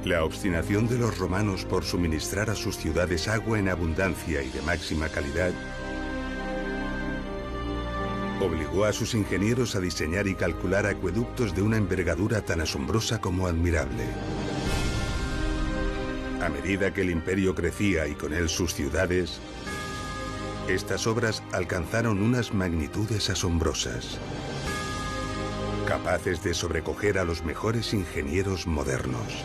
La obstinación de los romanos por suministrar a sus ciudades agua en abundancia y de máxima calidad obligó a sus ingenieros a diseñar y calcular acueductos de una envergadura tan asombrosa como admirable. A medida que el imperio crecía y con él sus ciudades, estas obras alcanzaron unas magnitudes asombrosas, capaces de sobrecoger a los mejores ingenieros modernos.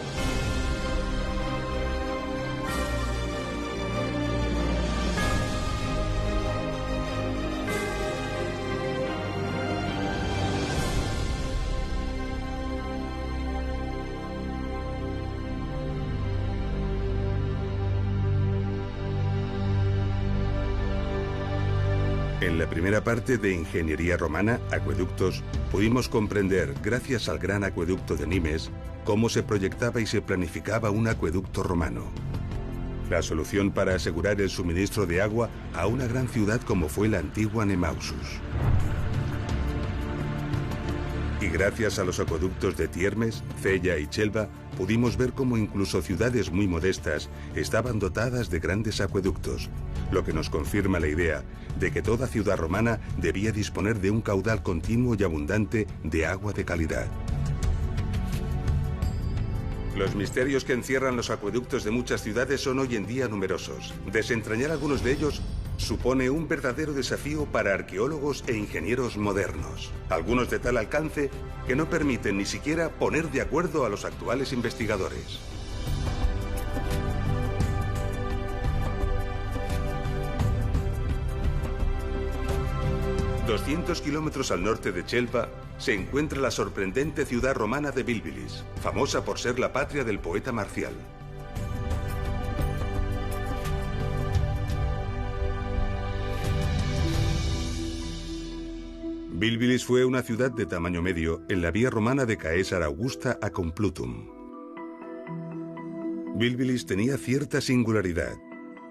En la primera parte de Ingeniería Romana, Acueductos, pudimos comprender, gracias al gran acueducto de Nimes, cómo se proyectaba y se planificaba un acueducto romano. La solución para asegurar el suministro de agua a una gran ciudad como fue la antigua Nemausus. Y gracias a los acueductos de Tiermes, Cella y Chelva, pudimos ver cómo incluso ciudades muy modestas estaban dotadas de grandes acueductos, lo que nos confirma la idea de que toda ciudad romana debía disponer de un caudal continuo y abundante de agua de calidad. Los misterios que encierran los acueductos de muchas ciudades son hoy en día numerosos. Desentrañar algunos de ellos supone un verdadero desafío para arqueólogos e ingenieros modernos, algunos de tal alcance que no permiten ni siquiera poner de acuerdo a los actuales investigadores. ...200 kilómetros al norte de Chelva se encuentra la sorprendente ciudad romana de Bilbilis, famosa por ser la patria del poeta Marcial. Bilbilis fue una ciudad de tamaño medio en la vía romana de Caesar Augusta a Complutum. Bilbilis tenía cierta singularidad.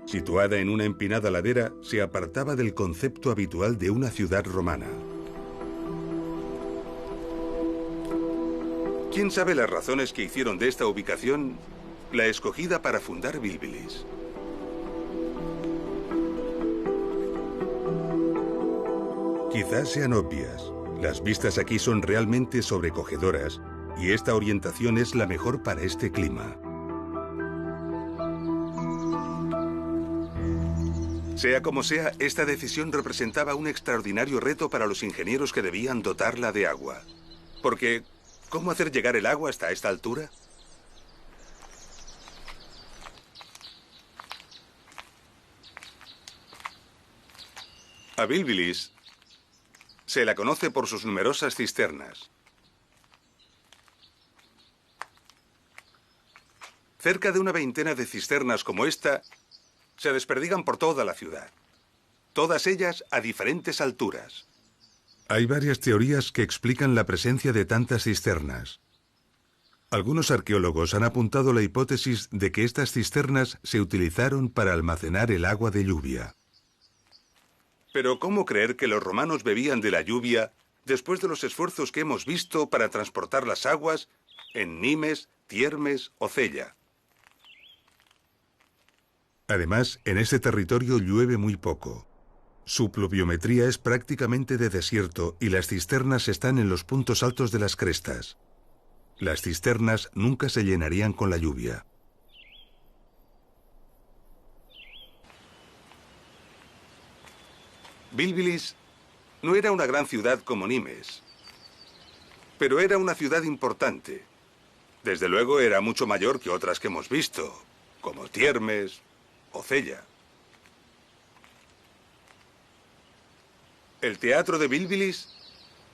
Situada en una empinada ladera, se apartaba del concepto habitual de una ciudad romana. ¿Quién sabe las razones que hicieron de esta ubicación la escogida para fundar Bilbilis? Quizás sean obvias. Las vistas aquí son realmente sobrecogedoras y esta orientación es la mejor para este clima. Sea como sea, esta decisión representaba un extraordinario reto para los ingenieros que debían dotarla de agua. Porque, ¿cómo hacer llegar el agua hasta esta altura? A Bilbilis se la conoce por sus numerosas cisternas. Cerca de una veintena de cisternas como esta se desperdigan por toda la ciudad. Todas ellas a diferentes alturas. Hay varias teorías que explican la presencia de tantas cisternas. Algunos arqueólogos han apuntado la hipótesis de que estas cisternas se utilizaron para almacenar el agua de lluvia. Pero ¿cómo creer que los romanos bebían de la lluvia después de los esfuerzos que hemos visto para transportar las aguas en Nimes, Tiermes o Cella? Además, en este territorio llueve muy poco. Su pluviometría es prácticamente de desierto y las cisternas están en los puntos altos de las crestas. Las cisternas nunca se llenarían con la lluvia. Bilbilis no era una gran ciudad como Nimes, pero era una ciudad importante. Desde luego era mucho mayor que otras que hemos visto, como Tiermes o Cella. El teatro de Bilbilis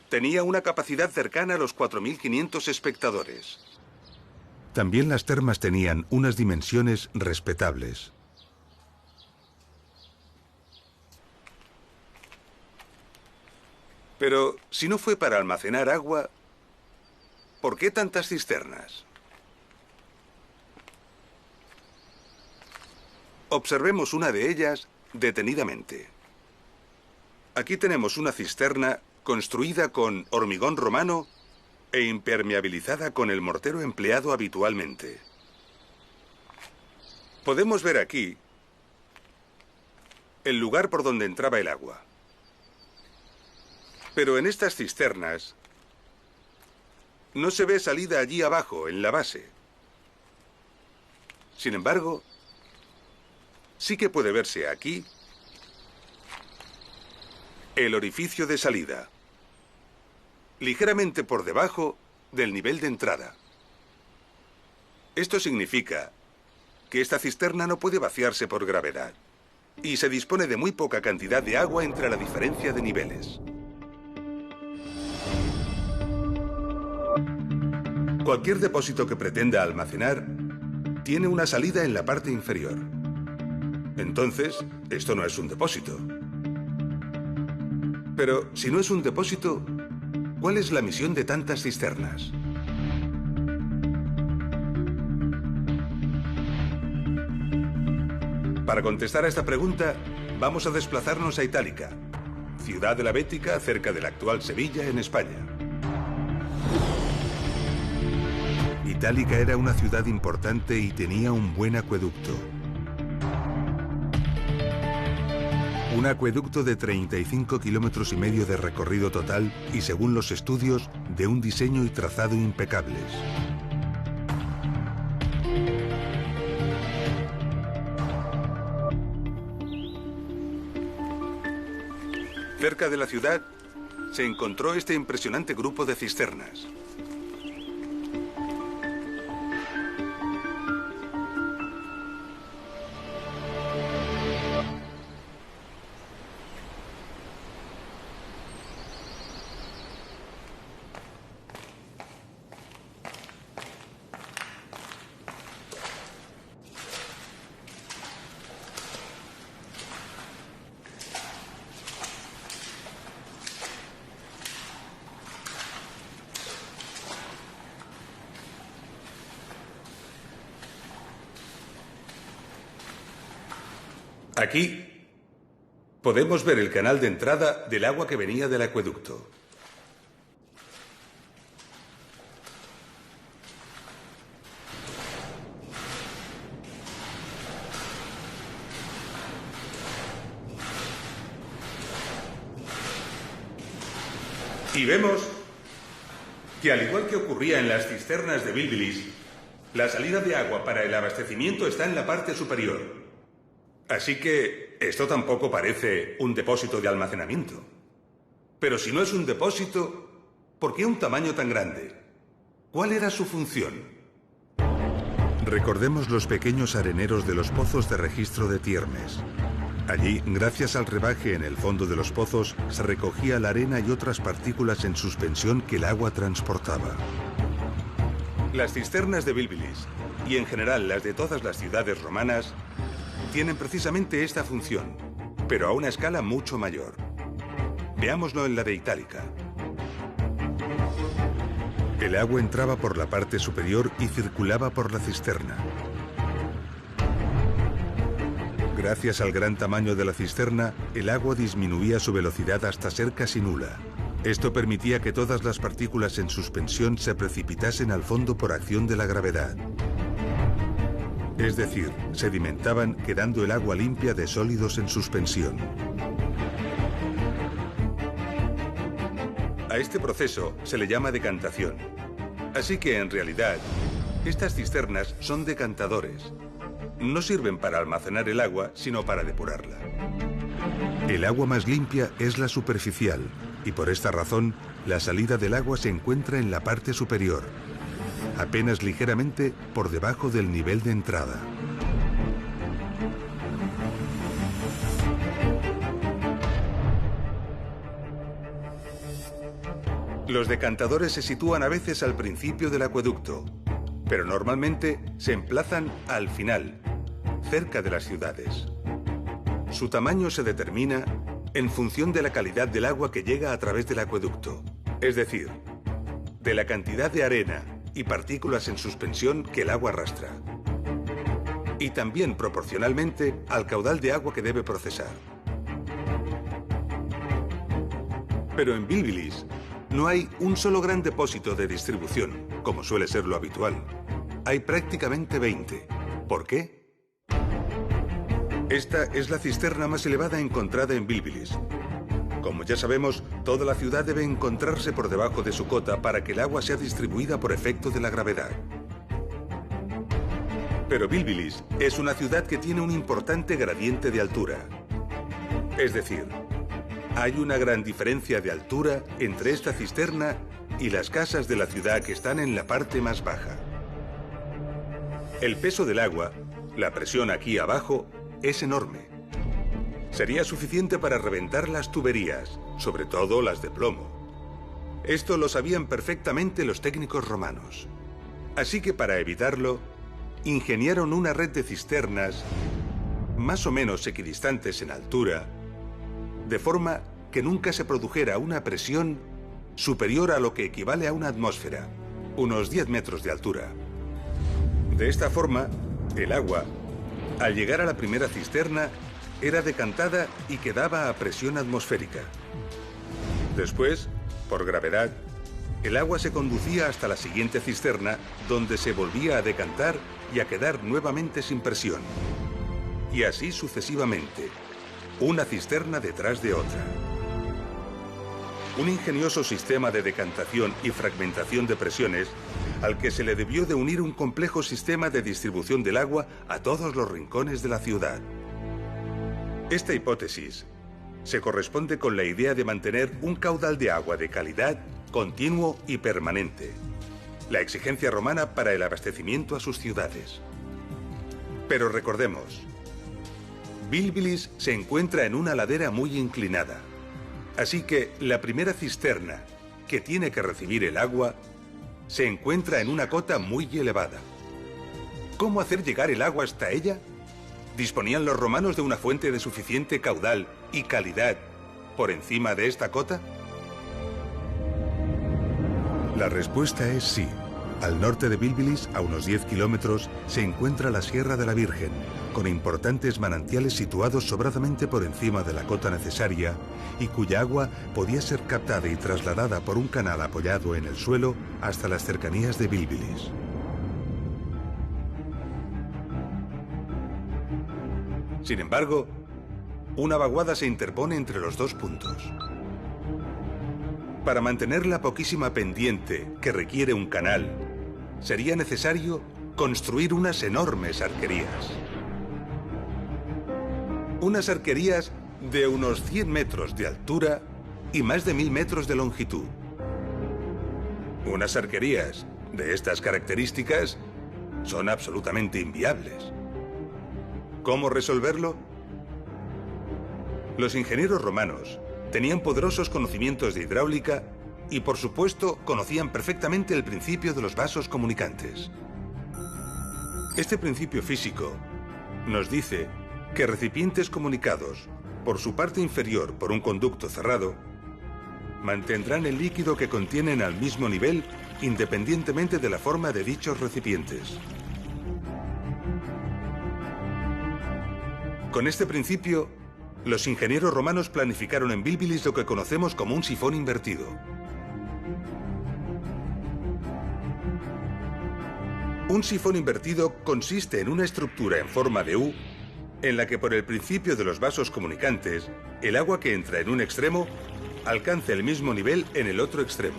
tenía una capacidad cercana a los 4.500 espectadores. También las termas tenían unas dimensiones respetables. Pero si no fue para almacenar agua, ¿por qué tantas cisternas? Observemos una de ellas detenidamente. Aquí tenemos una cisterna construida con hormigón romano e impermeabilizada con el mortero empleado habitualmente. Podemos ver aquí el lugar por donde entraba el agua. Pero en estas cisternas no se ve salida allí abajo, en la base. Sin embargo, sí que puede verse aquí el orificio de salida, ligeramente por debajo del nivel de entrada. Esto significa que esta cisterna no puede vaciarse por gravedad y se dispone de muy poca cantidad de agua entre la diferencia de niveles. Cualquier depósito que pretenda almacenar tiene una salida en la parte inferior. Entonces, esto no es un depósito. Pero si no es un depósito, ¿cuál es la misión de tantas cisternas? Para contestar a esta pregunta, vamos a desplazarnos a Itálica, ciudad de la Bética, cerca de la actual Sevilla, en España. Itálica era una ciudad importante y tenía un buen acueducto. Un acueducto de 35 kilómetros y medio de recorrido total y, según los estudios, de un diseño y trazado impecables. Cerca de la ciudad se encontró este impresionante grupo de cisternas. Aquí podemos ver el canal de entrada del agua que venía del acueducto. Y vemos que, al igual que ocurría en las cisternas de Bilbilis, la salida de agua para el abastecimiento está en la parte superior. Así que esto tampoco parece un depósito de almacenamiento. Pero si no es un depósito, ¿por qué un tamaño tan grande? ¿Cuál era su función? Recordemos los pequeños areneros de los pozos de registro de Tiermes. Allí, gracias al rebaje en el fondo de los pozos, se recogía la arena y otras partículas en suspensión que el agua transportaba. Las cisternas de Bilbilis, y en general las de todas las ciudades romanas, tienen precisamente esta función, pero a una escala mucho mayor. Veámoslo en la de Itálica. El agua entraba por la parte superior y circulaba por la cisterna. Gracias al gran tamaño de la cisterna, el agua disminuía su velocidad hasta ser casi nula. Esto permitía que todas las partículas en suspensión se precipitasen al fondo por acción de la gravedad. Es decir, sedimentaban, quedando el agua limpia de sólidos en suspensión. A este proceso se le llama decantación. Así que, en realidad, estas cisternas son decantadores. No sirven para almacenar el agua, sino para depurarla. El agua más limpia es la superficial, y por esta razón, la salida del agua se encuentra en la parte superior, apenas ligeramente por debajo del nivel de entrada. Los decantadores se sitúan a veces al principio del acueducto, pero normalmente se emplazan al final, cerca de las ciudades. Su tamaño se determina en función de la calidad del agua que llega a través del acueducto, es decir, de la cantidad de arena y partículas en suspensión que el agua arrastra, y también proporcionalmente al caudal de agua que debe procesar. Pero en Bilbilis no hay un solo gran depósito de distribución, como suele ser lo habitual. Hay prácticamente 20. ¿Por qué? Esta es la cisterna más elevada encontrada en Bilbilis. Como ya sabemos, toda la ciudad debe encontrarse por debajo de su cota para que el agua sea distribuida por efecto de la gravedad. Pero Bilbilis es una ciudad que tiene un importante gradiente de altura. Es decir, hay una gran diferencia de altura entre esta cisterna y las casas de la ciudad que están en la parte más baja. El peso del agua, la presión aquí abajo, es enorme. Sería suficiente para reventar las tuberías, sobre todo las de plomo. Esto lo sabían perfectamente los técnicos romanos. Así que para evitarlo, ingeniaron una red de cisternas más o menos equidistantes en altura, de forma que nunca se produjera una presión superior a lo que equivale a una atmósfera, unos 10 metros de altura. De esta forma, el agua, al llegar a la primera cisterna, era decantada y quedaba a presión atmosférica. Después, por gravedad, el agua se conducía hasta la siguiente cisterna, donde se volvía a decantar y a quedar nuevamente sin presión. Y así sucesivamente, una cisterna detrás de otra. Un ingenioso sistema de decantación y fragmentación de presiones al que se le debió de unir un complejo sistema de distribución del agua a todos los rincones de la ciudad. Esta hipótesis se corresponde con la idea de mantener un caudal de agua de calidad, continuo y permanente, la exigencia romana para el abastecimiento a sus ciudades. Pero recordemos, Bilbilis se encuentra en una ladera muy inclinada, así que la primera cisterna, que tiene que recibir el agua, se encuentra en una cota muy elevada. ¿Cómo hacer llegar el agua hasta ella? ¿Disponían los romanos de una fuente de suficiente caudal y calidad por encima de esta cota? La respuesta es sí. Al norte de Bilbilis, a unos 10 kilómetros, se encuentra la Sierra de la Virgen, con importantes manantiales situados sobradamente por encima de la cota necesaria y cuya agua podía ser captada y trasladada por un canal apoyado en el suelo hasta las cercanías de Bilbilis. Sin embargo, una vaguada se interpone entre los dos puntos. Para mantener la poquísima pendiente que requiere un canal, sería necesario construir unas enormes arquerías. Unas arquerías de unos 100 metros de altura y más de 1000 metros de longitud. Unas arquerías de estas características son absolutamente inviables. ¿Cómo resolverlo? Los ingenieros romanos tenían poderosos conocimientos de hidráulica y, por supuesto, conocían perfectamente el principio de los vasos comunicantes. Este principio físico nos dice que recipientes comunicados por su parte inferior por un conducto cerrado mantendrán el líquido que contienen al mismo nivel independientemente de la forma de dichos recipientes. Con este principio, los ingenieros romanos planificaron en Bilbilis lo que conocemos como un sifón invertido. Un sifón invertido consiste en una estructura en forma de U, en la que por el principio de los vasos comunicantes, el agua que entra en un extremo alcanza el mismo nivel en el otro extremo.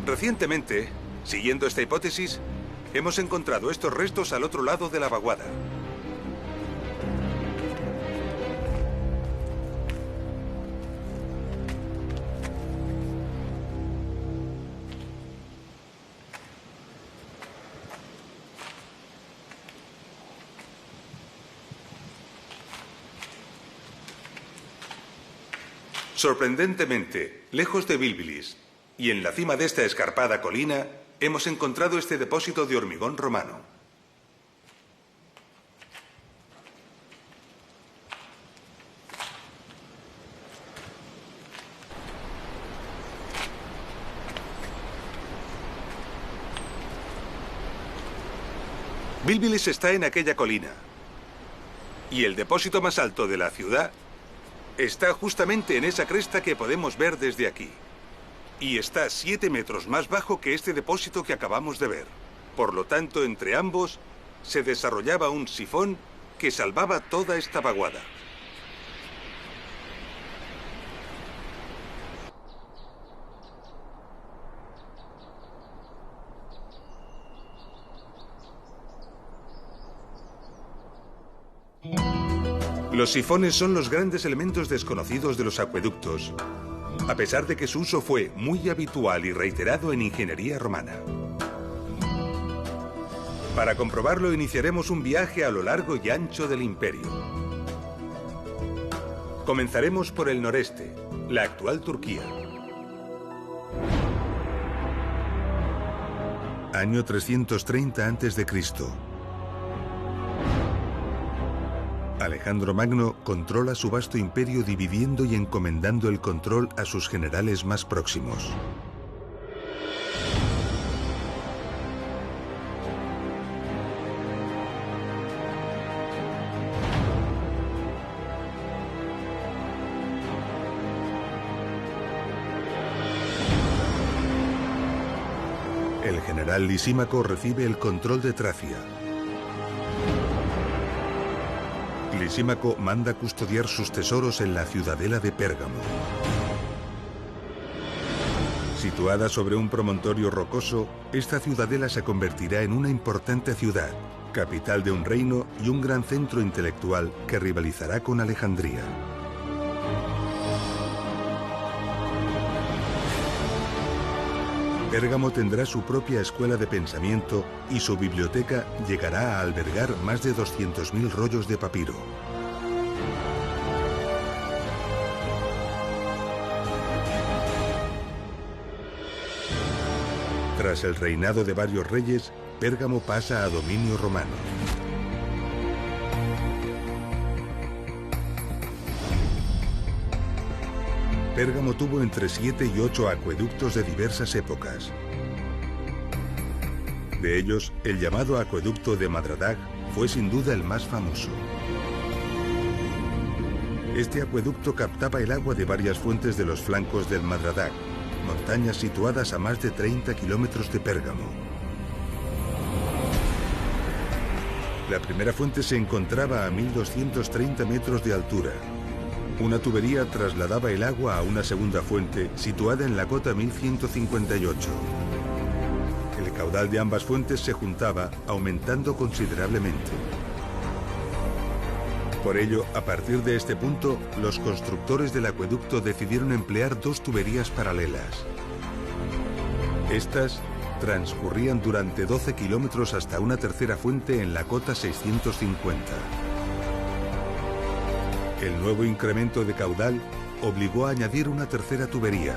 Recientemente, siguiendo esta hipótesis, hemos encontrado estos restos al otro lado de la vaguada. Sorprendentemente, lejos de Bilbilis y en la cima de esta escarpada colina, hemos encontrado este depósito de hormigón romano. Bilbilis está en aquella colina y el depósito más alto de la ciudad está justamente en esa cresta que podemos ver desde aquí. Y está 7 metros más bajo que este depósito que acabamos de ver. Por lo tanto, entre ambos se desarrollaba un sifón que salvaba toda esta vaguada. Los sifones son los grandes elementos desconocidos de los acueductos, a pesar de que su uso fue muy habitual y reiterado en ingeniería romana. Para comprobarlo, iniciaremos un viaje a lo largo y ancho del imperio. Comenzaremos por el noreste, la actual Turquía. Año 330 a.C. Alejandro Magno controla su vasto imperio dividiendo y encomendando el control a sus generales más próximos. El general Lisímaco recibe el control de Tracia. Lisímaco manda custodiar sus tesoros en la ciudadela de Pérgamo. Situada sobre un promontorio rocoso, esta ciudadela se convertirá en una importante ciudad, capital de un reino y un gran centro intelectual que rivalizará con Alejandría. Pérgamo tendrá su propia escuela de pensamiento y su biblioteca llegará a albergar más de 200.000 rollos de papiro. Tras el reinado de varios reyes, Pérgamo pasa a dominio romano. Pérgamo tuvo entre 7 y 8 acueductos de diversas épocas. De ellos, el llamado acueducto de Madradag fue sin duda el más famoso. Este acueducto captaba el agua de varias fuentes de los flancos del Madradag, montañas situadas a más de 30 kilómetros de Pérgamo. La primera fuente se encontraba a 1230 metros de altura. Una tubería trasladaba el agua a una segunda fuente situada en la cota 1158. El caudal de ambas fuentes se juntaba, aumentando considerablemente. Por ello, a partir de este punto, los constructores del acueducto decidieron emplear dos tuberías paralelas. Estas transcurrían durante 12 kilómetros hasta una tercera fuente en la cota 650. El nuevo incremento de caudal obligó a añadir una tercera tubería.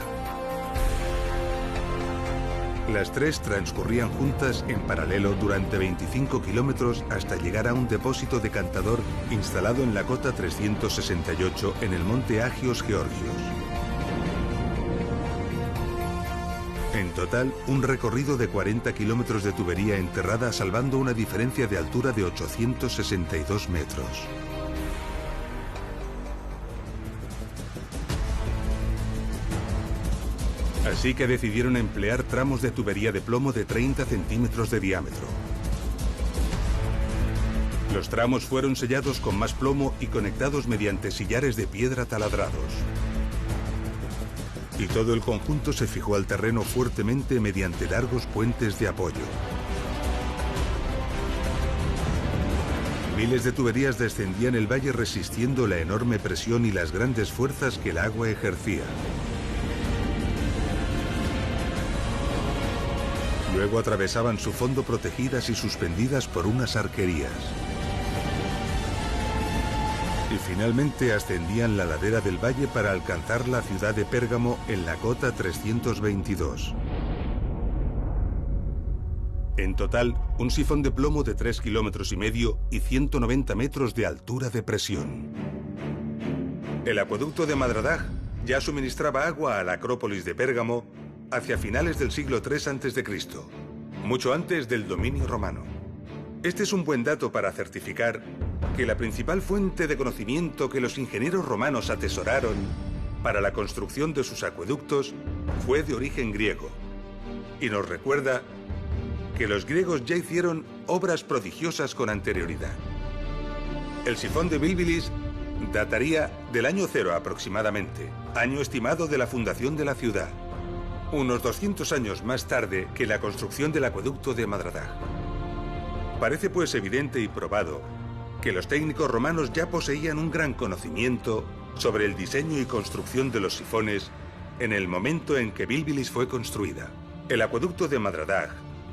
Las tres transcurrían juntas en paralelo durante 25 kilómetros hasta llegar a un depósito decantador instalado en la cota 368 en el monte Agios Georgios. En total, un recorrido de 40 kilómetros de tubería enterrada salvando una diferencia de altura de 862 metros. Así que decidieron emplear tramos de tubería de plomo de 30 centímetros de diámetro. Los tramos fueron sellados con más plomo y conectados mediante sillares de piedra taladrados. Y todo el conjunto se fijó al terreno fuertemente mediante largos puentes de apoyo. Miles de tuberías descendían el valle resistiendo la enorme presión y las grandes fuerzas que el agua ejercía. Luego atravesaban su fondo protegidas y suspendidas por unas arquerías. Y finalmente ascendían la ladera del valle para alcanzar la ciudad de Pérgamo en la cota 322. En total, un sifón de plomo de 3,5 kilómetros y 190 metros de altura de presión. El acueducto de Madradag ya suministraba agua a la Acrópolis de Pérgamo hacia finales del siglo III a.C., mucho antes del dominio romano. Este es un buen dato para certificar que la principal fuente de conocimiento que los ingenieros romanos atesoraron para la construcción de sus acueductos fue de origen griego, y nos recuerda que los griegos ya hicieron obras prodigiosas con anterioridad. El sifón de Bilbilis dataría del año 0 aproximadamente, año estimado de la fundación de la ciudad, unos 200 años más tarde que la construcción del acueducto de Madradag. Parece pues evidente y probado que los técnicos romanos ya poseían un gran conocimiento sobre el diseño y construcción de los sifones en el momento en que Bilbilis fue construida. El acueducto de Madradag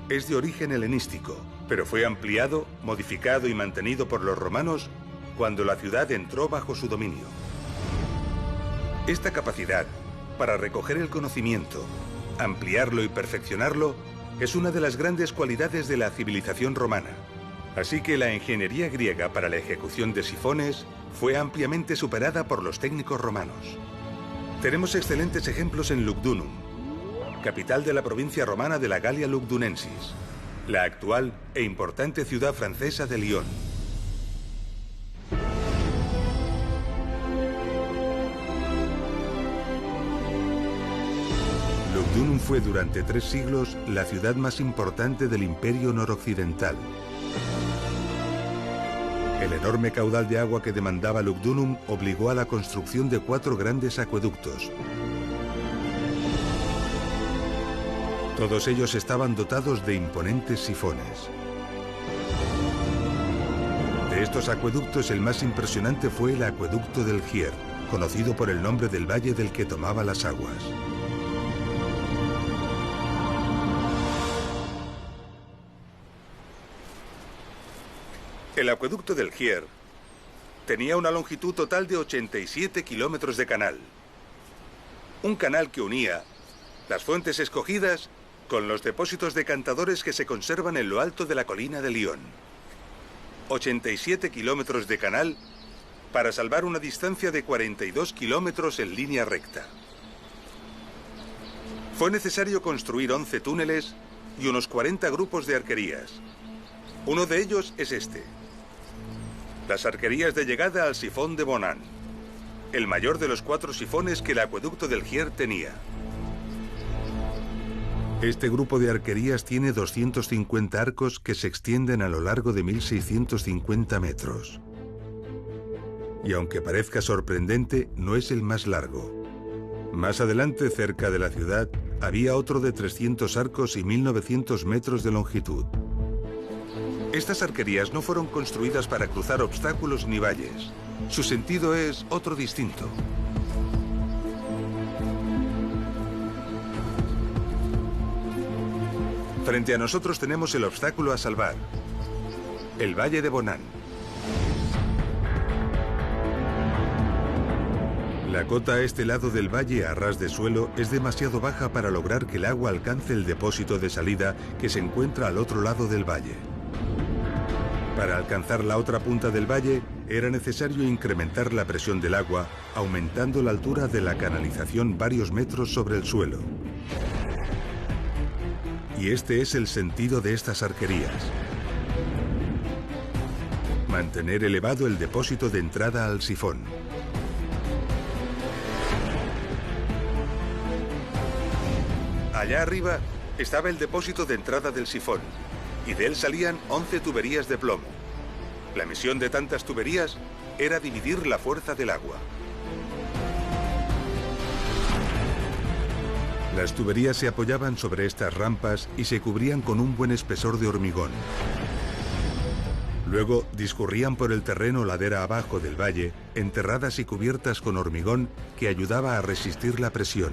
es de origen helenístico, pero fue ampliado, modificado y mantenido por los romanos cuando la ciudad entró bajo su dominio. Esta capacidad para recoger el conocimiento, ampliarlo y perfeccionarlo es una de las grandes cualidades de la civilización romana. Así que la ingeniería griega para la ejecución de sifones fue ampliamente superada por los técnicos romanos. Tenemos excelentes ejemplos en Lugdunum, capital de la provincia romana de la Galia Lugdunensis, la actual e importante ciudad francesa de Lyon. Lugdunum fue durante 3 siglos la ciudad más importante del Imperio Noroccidental. El enorme caudal de agua que demandaba Lugdunum obligó a la construcción de 4 grandes acueductos. Todos ellos estaban dotados de imponentes sifones. De estos acueductos, el más impresionante fue el acueducto del Gier, conocido por el nombre del valle del que tomaba las aguas. El acueducto del Gier tenía una longitud total de 87 kilómetros de canal. Un canal que unía las fuentes escogidas con los depósitos decantadores que se conservan en lo alto de la colina de Lyon. 87 kilómetros de canal para salvar una distancia de 42 kilómetros en línea recta. Fue necesario construir 11 túneles y unos 40 grupos de arquerías. Uno de ellos es este: las arquerías de llegada al sifón de Bonan, el mayor de los 4 sifones que el acueducto del Gier tenía. Este grupo de arquerías tiene 250 arcos que se extienden a lo largo de 1.650 metros. Y aunque parezca sorprendente, no es el más largo. Más adelante, cerca de la ciudad, había otro de 300 arcos y 1.900 metros de longitud. Estas arquerías no fueron construidas para cruzar obstáculos ni valles. Su sentido es otro distinto. Frente a nosotros tenemos el obstáculo a salvar, el Valle de Bonan. La cota a este lado del valle, a ras de suelo, es demasiado baja para lograr que el agua alcance el depósito de salida que se encuentra al otro lado del valle. Para alcanzar la otra punta del valle, era necesario incrementar la presión del agua, aumentando la altura de la canalización varios metros sobre el suelo. Y este es el sentido de estas arquerías: mantener elevado el depósito de entrada al sifón. Allá arriba estaba el depósito de entrada del sifón, y de él salían 11 tuberías de plomo. La misión de tantas tuberías era dividir la fuerza del agua. Las tuberías se apoyaban sobre estas rampas y se cubrían con un buen espesor de hormigón. Luego discurrían por el terreno ladera abajo del valle, enterradas y cubiertas con hormigón que ayudaba a resistir la presión.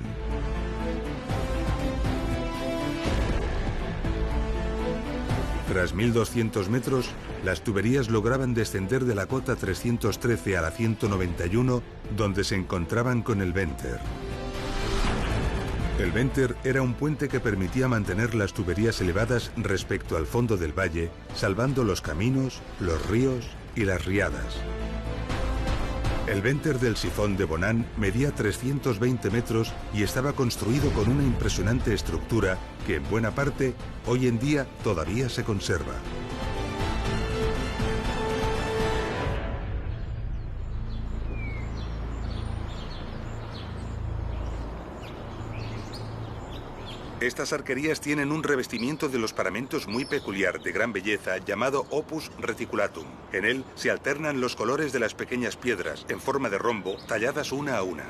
Tras 1.200 metros, las tuberías lograban descender de la cota 313 a la 191, donde se encontraban con el Venter. El Venter era un puente que permitía mantener las tuberías elevadas respecto al fondo del valle, salvando los caminos, los ríos y las riadas. El Venter del sifón de Bonan medía 320 metros y estaba construido con una impresionante estructura que en buena parte hoy en día todavía se conserva. Estas arquerías tienen un revestimiento de los paramentos muy peculiar, de gran belleza, llamado opus reticulatum. En él se alternan los colores de las pequeñas piedras, en forma de rombo, talladas una a una.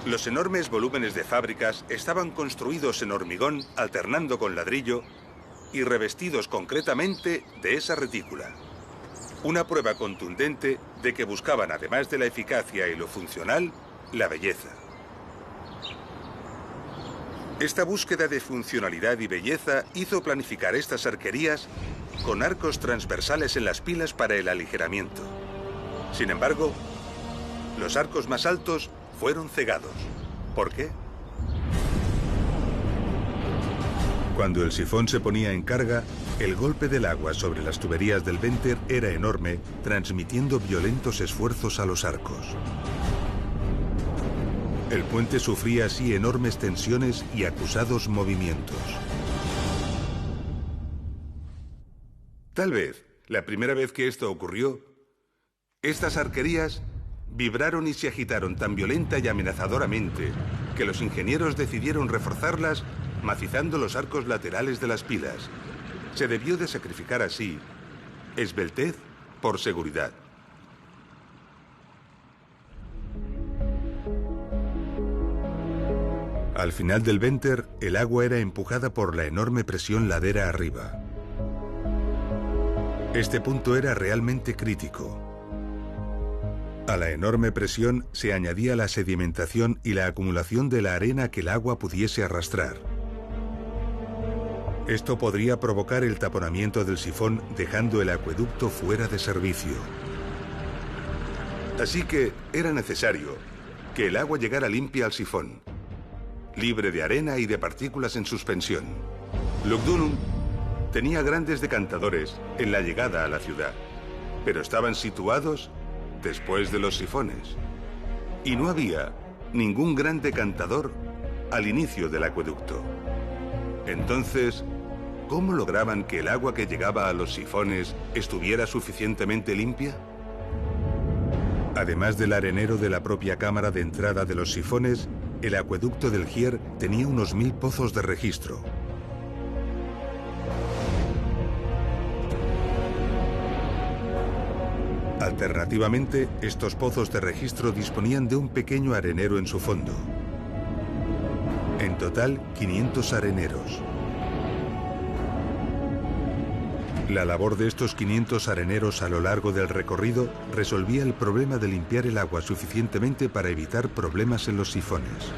Los enormes volúmenes de fábricas estaban construidos en hormigón, alternando con ladrillo, y revestidos concretamente de esa retícula. Una prueba contundente de que buscaban, además de la eficacia y lo funcional, la belleza. Esta búsqueda de funcionalidad y belleza hizo planificar estas arquerías con arcos transversales en las pilas para el aligeramiento. Sin embargo, los arcos más altos fueron cegados. ¿Por qué? Cuando el sifón se ponía en carga, el golpe del agua sobre las tuberías del Venter era enorme, transmitiendo violentos esfuerzos a los arcos. El puente sufría así enormes tensiones y acusados movimientos. Tal vez, la primera vez que esto ocurrió, estas arquerías vibraron y se agitaron tan violenta y amenazadoramente que los ingenieros decidieron reforzarlas macizando los arcos laterales de las pilas. Se debió de sacrificar así esbeltez por seguridad. Al final del Venter, el agua era empujada por la enorme presión ladera arriba. Este punto era realmente crítico. A la enorme presión se añadía la sedimentación y la acumulación de la arena que el agua pudiese arrastrar. Esto podría provocar el taponamiento del sifón, dejando el acueducto fuera de servicio. Así que era necesario que el agua llegara limpia al sifón, libre de arena y de partículas en suspensión. Lugdunum tenía grandes decantadores en la llegada a la ciudad, pero estaban situados después de los sifones. Y no había ningún gran decantador al inicio del acueducto. Entonces, ¿cómo lograban que el agua que llegaba a los sifones estuviera suficientemente limpia? Además del arenero de la propia cámara de entrada de los sifones, el acueducto del Gier tenía unos 1000 pozos de registro. Alternativamente, estos pozos de registro disponían de un pequeño arenero en su fondo. En total, 500 areneros. La labor de estos 500 areneros a lo largo del recorrido resolvía el problema de limpiar el agua suficientemente para evitar problemas en los sifones.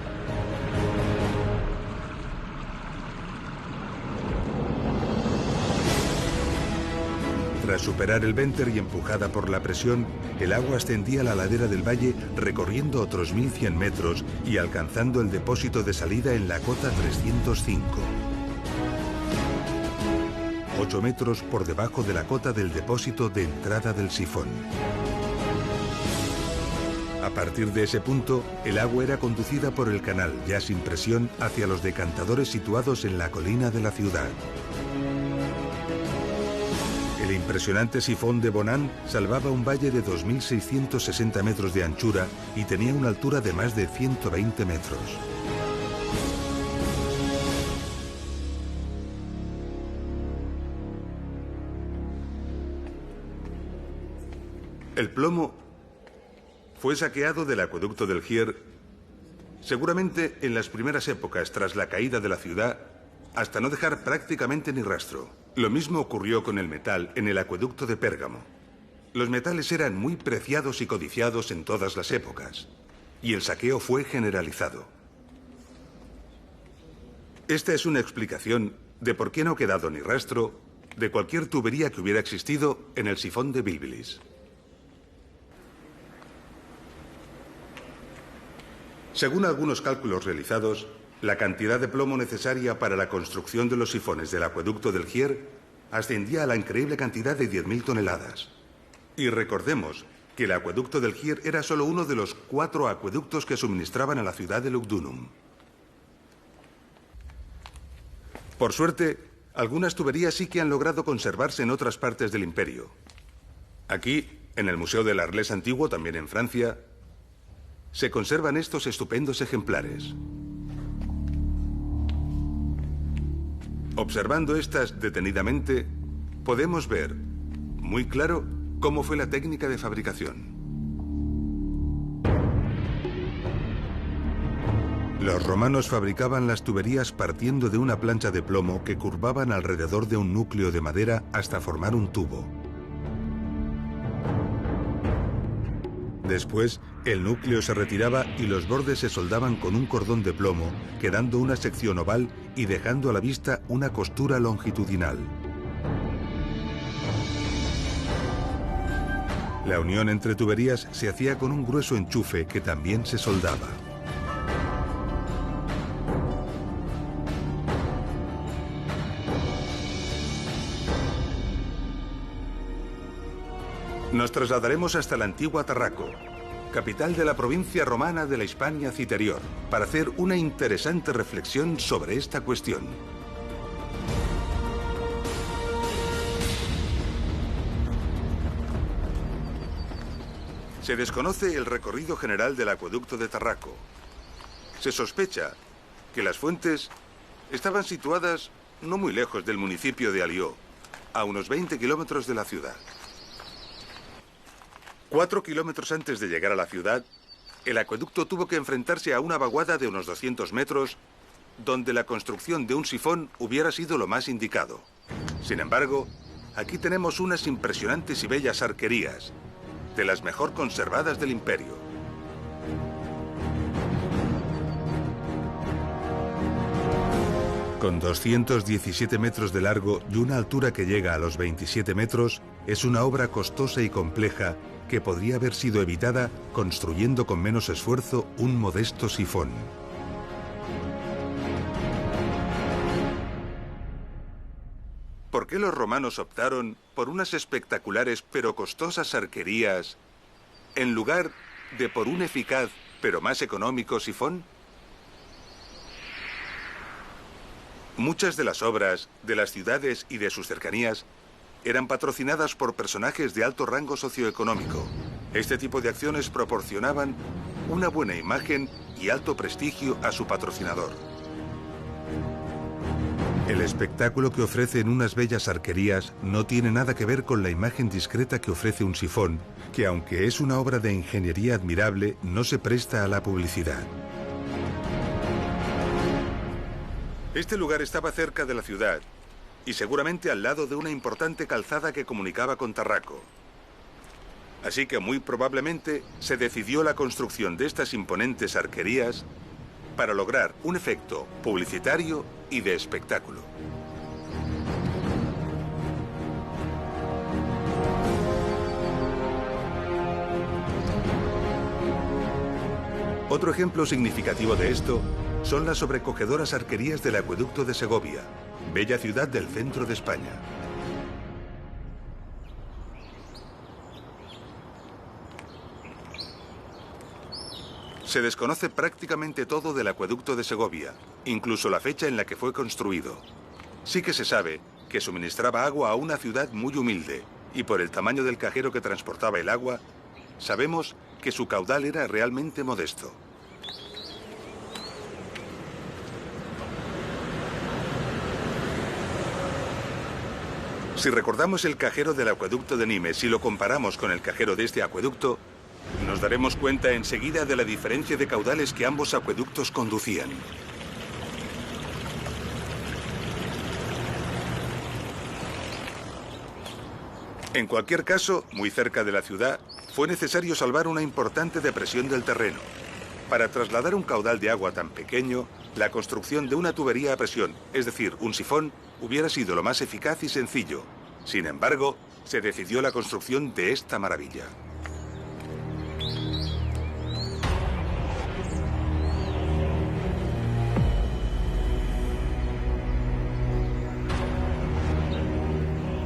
Tras superar el Venter y empujada por la presión, el agua ascendía la ladera del valle recorriendo otros 1100 metros y alcanzando el depósito de salida en la cota 305. 8 metros por debajo de la cota del depósito de entrada del sifón. A partir de ese punto, el agua era conducida por el canal, ya sin presión, hacia los decantadores situados en la colina de la ciudad. El impresionante sifón de Bonan salvaba un valle de 2.660 metros de anchura y tenía una altura de más de 120 metros. El plomo fue saqueado del acueducto del Gier, seguramente en las primeras épocas tras la caída de la ciudad, hasta no dejar prácticamente ni rastro. Lo mismo ocurrió con el metal en el acueducto de Pérgamo. Los metales eran muy preciados y codiciados en todas las épocas, y el saqueo fue generalizado. Esta es una explicación de por qué no ha quedado ni rastro de cualquier tubería que hubiera existido en el sifón de Bilbilis. Según algunos cálculos realizados, la cantidad de plomo necesaria para la construcción de los sifones del acueducto del Gier ascendía a la increíble cantidad de 10.000 toneladas. Y recordemos que el acueducto del Gier era solo uno de los 4 acueductos que suministraban a la ciudad de Lugdunum. Por suerte, algunas tuberías sí que han logrado conservarse en otras partes del imperio. Aquí, en el Museo del Arles Antiguo, también en Francia, se conservan estos estupendos ejemplares. Observando estas detenidamente, podemos ver muy claro cómo fue la técnica de fabricación. Los romanos fabricaban las tuberías partiendo de una plancha de plomo que curvaban alrededor de un núcleo de madera hasta formar un tubo. Después, el núcleo se retiraba y los bordes se soldaban con un cordón de plomo, quedando una sección oval y dejando a la vista una costura longitudinal. La unión entre tuberías se hacía con un grueso enchufe que también se soldaba. Nos trasladaremos hasta la antigua Tarraco, capital de la provincia romana de la Hispania Citerior, para hacer una interesante reflexión sobre esta cuestión. Se desconoce el recorrido general del acueducto de Tarraco. Se sospecha que las fuentes estaban situadas no muy lejos del municipio de Alió, a unos 20 kilómetros de la ciudad. 4 kilómetros antes de llegar a la ciudad, el acueducto tuvo que enfrentarse a una vaguada de unos 200 metros, donde la construcción de un sifón hubiera sido lo más indicado. Sin embargo, aquí tenemos unas impresionantes y bellas arquerías, de las mejor conservadas del imperio. Con 217 metros de largo y una altura que llega a los 27 metros, es una obra costosa y compleja que podría haber sido evitada construyendo con menos esfuerzo un modesto sifón. ¿Por qué los romanos optaron por unas espectaculares pero costosas arquerías en lugar de por un eficaz pero más económico sifón? Muchas de las obras de las ciudades y de sus cercanías eran patrocinadas por personajes de alto rango socioeconómico. Este tipo de acciones proporcionaban una buena imagen y alto prestigio a su patrocinador. El espectáculo que ofrecen unas bellas arquerías no tiene nada que ver con la imagen discreta que ofrece un sifón, que aunque es una obra de ingeniería admirable, no se presta a la publicidad. Este lugar estaba cerca de la ciudad y seguramente al lado de una importante calzada que comunicaba con Tarraco. Así que muy probablemente se decidió la construcción de estas imponentes arquerías para lograr un efecto publicitario y de espectáculo. Otro ejemplo significativo de esto son las sobrecogedoras arquerías del acueducto de Segovia, bella ciudad del centro de España. Se desconoce prácticamente todo del acueducto de Segovia, incluso la fecha en la que fue construido. Sí que se sabe que suministraba agua a una ciudad muy humilde, y por el tamaño del cajero que transportaba el agua, sabemos que su caudal era realmente modesto. Si recordamos el cajero del acueducto de Nimes y lo comparamos con el cajero de este acueducto, nos daremos cuenta enseguida de la diferencia de caudales que ambos acueductos conducían. En cualquier caso, muy cerca de la ciudad, fue necesario salvar una importante depresión del terreno. Para trasladar un caudal de agua tan pequeño, la construcción de una tubería a presión, es decir, un sifón, hubiera sido lo más eficaz y sencillo. Sin embargo, se decidió la construcción de esta maravilla.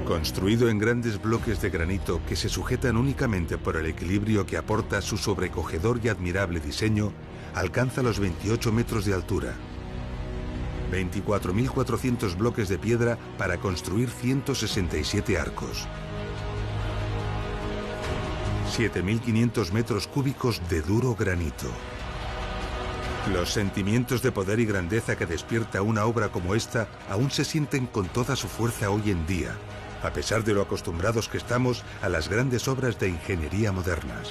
Construido en grandes bloques de granito que se sujetan únicamente por el equilibrio que aporta su sobrecogedor y admirable diseño, alcanza los 28 metros de altura. 24.400 bloques de piedra para construir 167 arcos. 7.500 metros cúbicos de duro granito. Los sentimientos de poder y grandeza que despierta una obra como esta aún se sienten con toda su fuerza hoy en día, a pesar de lo acostumbrados que estamos a las grandes obras de ingeniería modernas.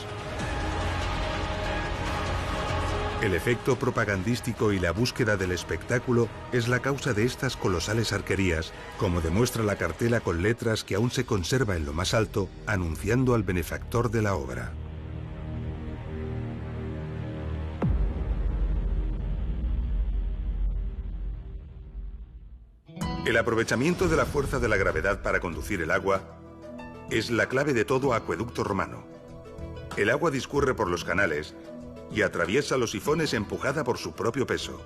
El efecto propagandístico y la búsqueda del espectáculo es la causa de estas colosales arquerías, como demuestra la cartela con letras que aún se conserva en lo más alto, anunciando al benefactor de la obra. El aprovechamiento de la fuerza de la gravedad para conducir el agua es la clave de todo acueducto romano. El agua discurre por los canales y atraviesa los sifones empujada por su propio peso.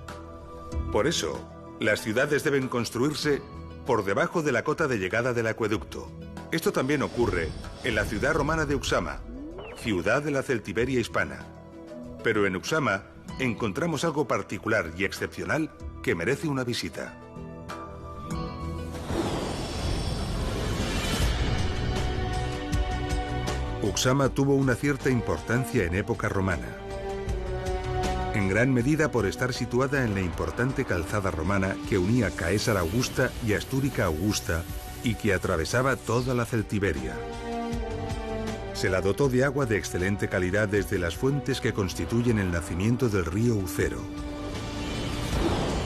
Por eso, las ciudades deben construirse por debajo de la cota de llegada del acueducto. Esto también ocurre en la ciudad romana de Uxama, ciudad de la Celtiberia hispana. Pero en Uxama encontramos algo particular y excepcional que merece una visita. Uxama tuvo una cierta importancia en época romana, en gran medida por estar situada en la importante calzada romana que unía Caesar Augusta y Astúrica Augusta y que atravesaba toda la Celtiberia. Se la dotó de agua de excelente calidad desde las fuentes que constituyen el nacimiento del río Ucero.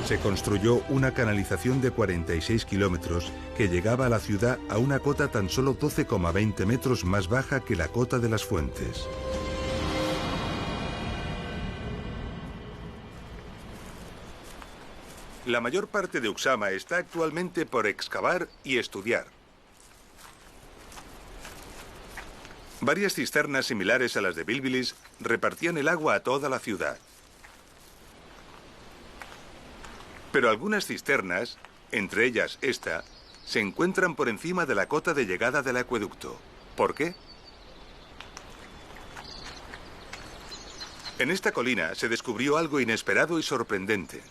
Se construyó una canalización de 46 kilómetros que llegaba a la ciudad a una cota tan solo 12,20 metros más baja que la cota de las fuentes. La mayor parte de Uxama está actualmente por excavar y estudiar. Varias cisternas similares a las de Bilbilis repartían el agua a toda la ciudad. Pero algunas cisternas, entre ellas esta, se encuentran por encima de la cota de llegada del acueducto. ¿Por qué? En esta colina se descubrió algo inesperado y sorprendente.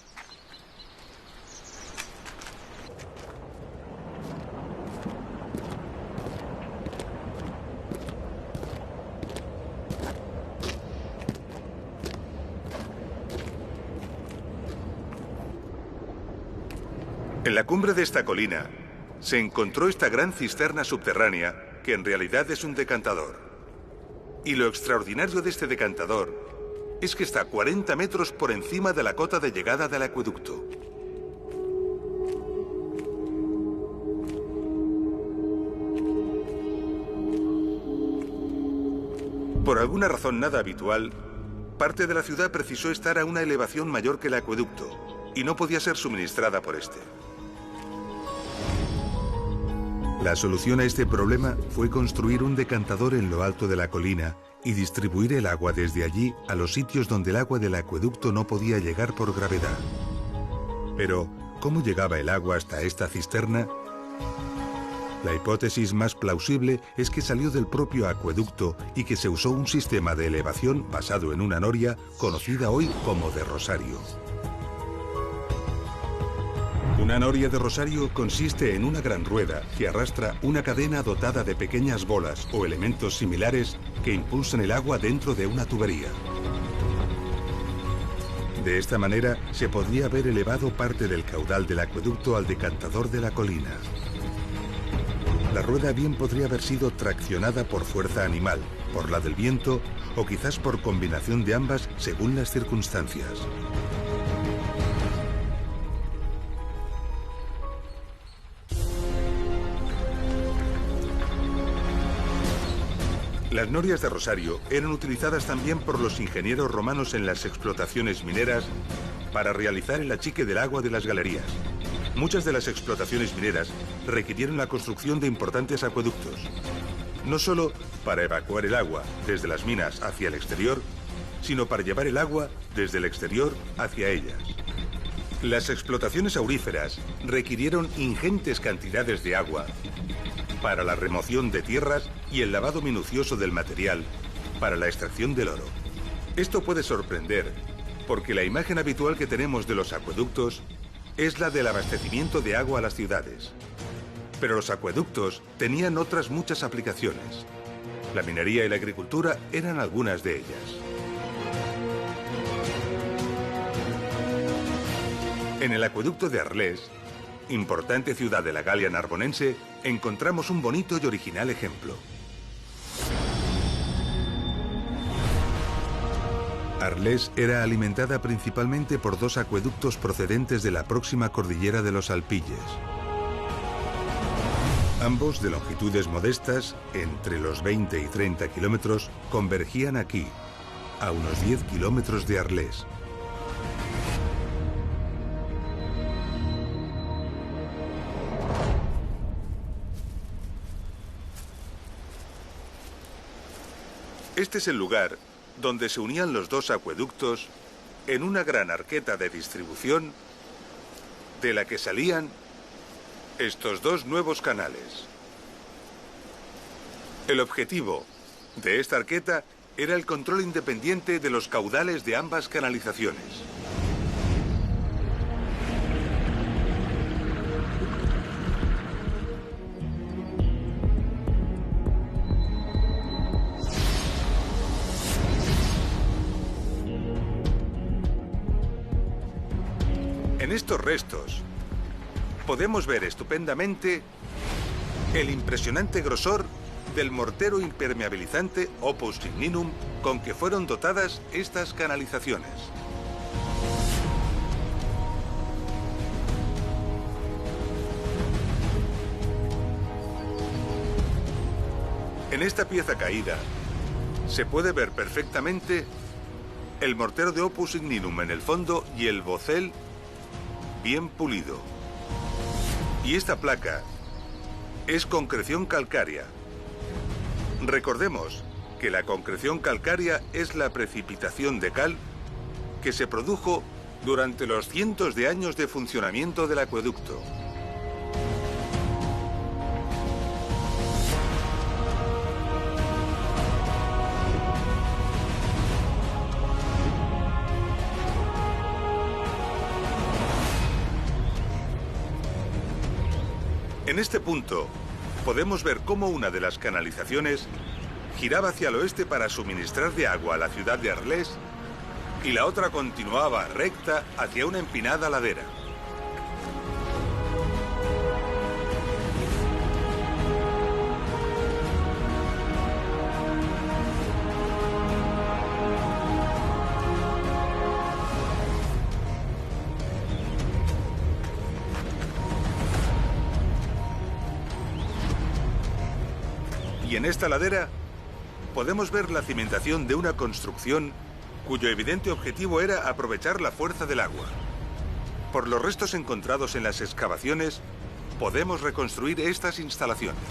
En la cumbre de esta colina se encontró esta gran cisterna subterránea que en realidad es un decantador. Y lo extraordinario de este decantador es que está 40 metros por encima de la cota de llegada del acueducto. Por alguna razón nada habitual, parte de la ciudad precisó estar a una elevación mayor que el acueducto y no podía ser suministrada por este. La solución a este problema fue construir un decantador en lo alto de la colina y distribuir el agua desde allí a los sitios donde el agua del acueducto no podía llegar por gravedad. Pero, ¿cómo llegaba el agua hasta esta cisterna? La hipótesis más plausible es que salió del propio acueducto y que se usó un sistema de elevación basado en una noria conocida hoy como de rosario. Una noria de rosario consiste en una gran rueda que arrastra una cadena dotada de pequeñas bolas o elementos similares que impulsan el agua dentro de una tubería. De esta manera se podría haber elevado parte del caudal del acueducto al decantador de la colina. La rueda bien podría haber sido traccionada por fuerza animal, por la del viento o quizás por combinación de ambas según las circunstancias. Las norias de rosario eran utilizadas también por los ingenieros romanos en las explotaciones mineras para realizar el achique del agua de las galerías. Muchas de las explotaciones mineras requirieron la construcción de importantes acueductos, no solo para evacuar el agua desde las minas hacia el exterior, sino para llevar el agua desde el exterior hacia ellas. Las explotaciones auríferas requirieron ingentes cantidades de agua para la remoción de tierras y el lavado minucioso del material para la extracción del oro. Esto puede sorprender, porque la imagen habitual que tenemos de los acueductos es la del abastecimiento de agua a las ciudades. Pero los acueductos tenían otras muchas aplicaciones. La minería y la agricultura eran algunas de ellas. En el acueducto de Arles, importante ciudad de la Galia narbonense, encontramos un bonito y original ejemplo. Arles era alimentada principalmente por dos acueductos procedentes de la próxima cordillera de los Alpilles. Ambos, de longitudes modestas, entre los 20 y 30 kilómetros, convergían aquí, a unos 10 kilómetros de Arles. Este es el lugar donde se unían los dos acueductos en una gran arqueta de distribución de la que salían estos dos nuevos canales. El objetivo de esta arqueta era el control independiente de los caudales de ambas canalizaciones. En estos restos podemos ver estupendamente el impresionante grosor del mortero impermeabilizante Opus Signinum con que fueron dotadas estas canalizaciones. En esta pieza caída se puede ver perfectamente el mortero de Opus Signinum en el fondo y el bocel bien pulido. Y esta placa es concreción calcárea. Recordemos que la concreción calcárea es la precipitación de cal que se produjo durante los cientos de años de funcionamiento del acueducto. En este punto, podemos ver cómo una de las canalizaciones giraba hacia el oeste para suministrar de agua a la ciudad de Arles y la otra continuaba recta hacia una empinada ladera. Y en esta ladera podemos ver la cimentación de una construcción cuyo evidente objetivo era aprovechar la fuerza del agua. Por los restos encontrados en las excavaciones, podemos reconstruir estas instalaciones.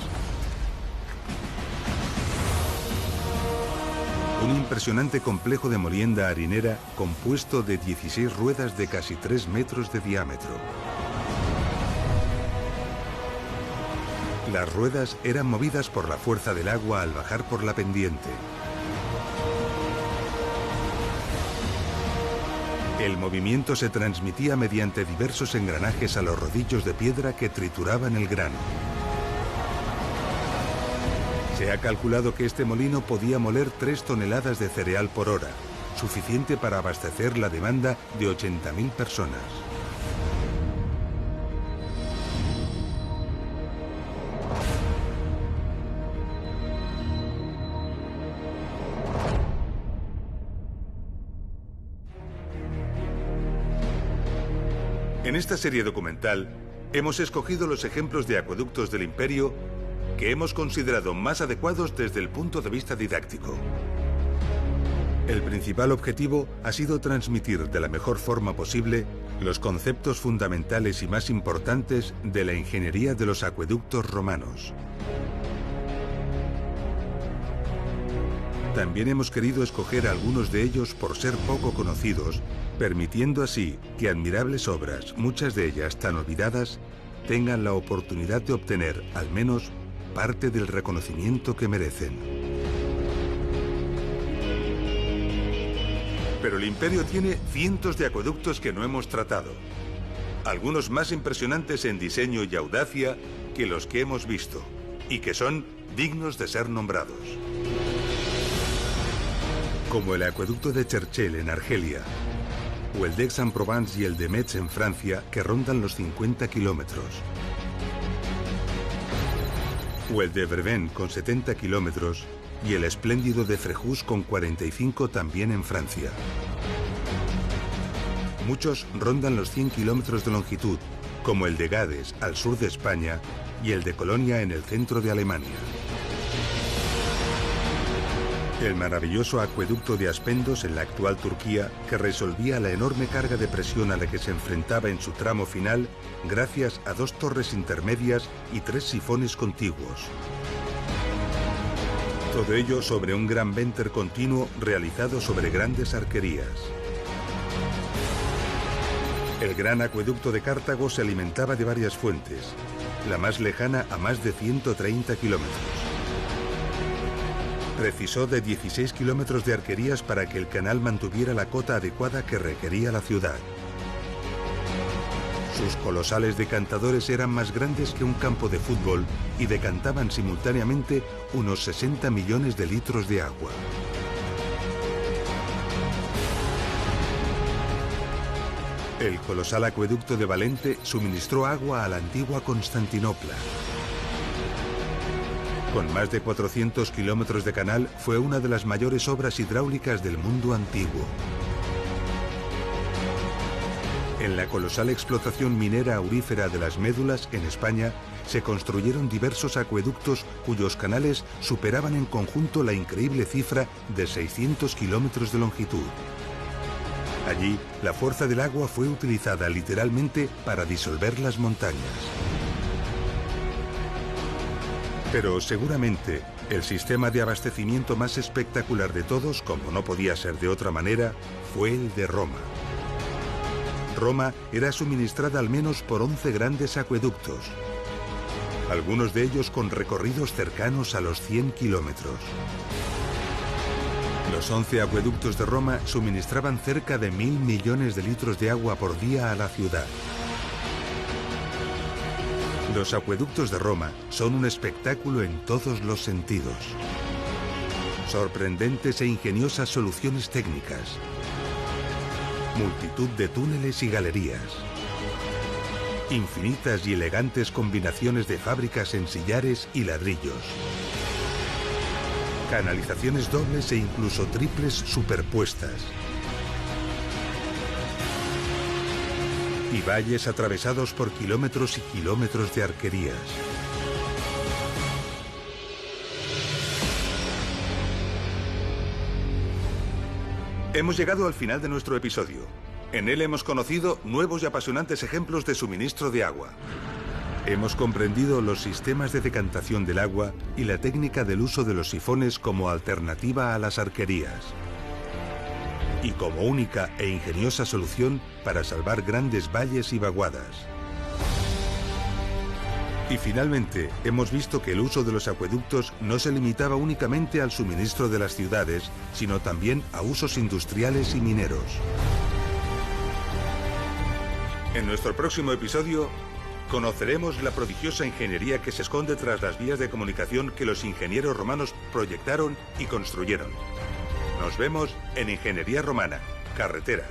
Un impresionante complejo de molienda harinera compuesto de 16 ruedas de casi 3 metros de diámetro. Las ruedas eran movidas por la fuerza del agua al bajar por la pendiente. El movimiento se transmitía mediante diversos engranajes a los rodillos de piedra que trituraban el grano. Se ha calculado que este molino podía moler 3 toneladas de cereal por hora, suficiente para abastecer la demanda de 80.000 personas. En esta serie documental hemos escogido los ejemplos de acueductos del Imperio que hemos considerado más adecuados desde el punto de vista didáctico. El principal objetivo ha sido transmitir de la mejor forma posible los conceptos fundamentales y más importantes de la ingeniería de los acueductos romanos. También hemos querido escoger algunos de ellos por ser poco conocidos, permitiendo así que admirables obras, muchas de ellas tan olvidadas, tengan la oportunidad de obtener, al menos, parte del reconocimiento que merecen. Pero el Imperio tiene cientos de acueductos que no hemos tratado, algunos más impresionantes en diseño y audacia que los que hemos visto, y que son dignos de ser nombrados. Como el acueducto de Cherchell en Argelia, o el d'Aix-en-Provence y el de Metz en Francia, que rondan los 50 kilómetros, o el de Breven con 70 kilómetros y el espléndido de Fréjus con 45 también en Francia. Muchos rondan los 100 kilómetros de longitud, como el de Gades al sur de España y el de Colonia en el centro de Alemania. El maravilloso acueducto de Aspendos en la actual Turquía, que resolvía la enorme carga de presión a la que se enfrentaba en su tramo final gracias a 2 torres intermedias y 3 sifones contiguos. Todo ello sobre un gran venter continuo realizado sobre grandes arquerías. El gran acueducto de Cartago se alimentaba de varias fuentes, la más lejana a más de 130 kilómetros. Precisó de 16 kilómetros de arquerías para que el canal mantuviera la cota adecuada que requería la ciudad. Sus colosales decantadores eran más grandes que un campo de fútbol y decantaban simultáneamente unos 60 millones de litros de agua. El colosal acueducto de Valente suministró agua a la antigua Constantinopla. Con más de 400 kilómetros de canal, fue una de las mayores obras hidráulicas del mundo antiguo. En la colosal explotación minera aurífera de las Médulas, en España, se construyeron diversos acueductos cuyos canales superaban en conjunto la increíble cifra de 600 kilómetros de longitud. Allí, la fuerza del agua fue utilizada literalmente para disolver las montañas. Pero seguramente, el sistema de abastecimiento más espectacular de todos, como no podía ser de otra manera, fue el de Roma. Roma era suministrada al menos por 11 grandes acueductos, algunos de ellos con recorridos cercanos a los 100 kilómetros. Los 11 acueductos de Roma suministraban cerca de 1.000 millones de litros de agua por día a la ciudad. Los acueductos de Roma son un espectáculo en todos los sentidos. Sorprendentes e ingeniosas soluciones técnicas. Multitud de túneles y galerías. Infinitas y elegantes combinaciones de fábricas en sillares y ladrillos. Canalizaciones dobles e incluso triples superpuestas. Y valles atravesados por kilómetros y kilómetros de arquerías. Hemos llegado al final de nuestro episodio. En él hemos conocido nuevos y apasionantes ejemplos de suministro de agua. Hemos comprendido los sistemas de decantación del agua y la técnica del uso de los sifones como alternativa a las arquerías. Y como única e ingeniosa solución para salvar grandes valles y vaguadas. Y finalmente, hemos visto que el uso de los acueductos no se limitaba únicamente al suministro de las ciudades, sino también a usos industriales y mineros. En nuestro próximo episodio, conoceremos la prodigiosa ingeniería que se esconde tras las vías de comunicación que los ingenieros romanos proyectaron y construyeron. Nos vemos en Ingeniería Romana, Carreteras.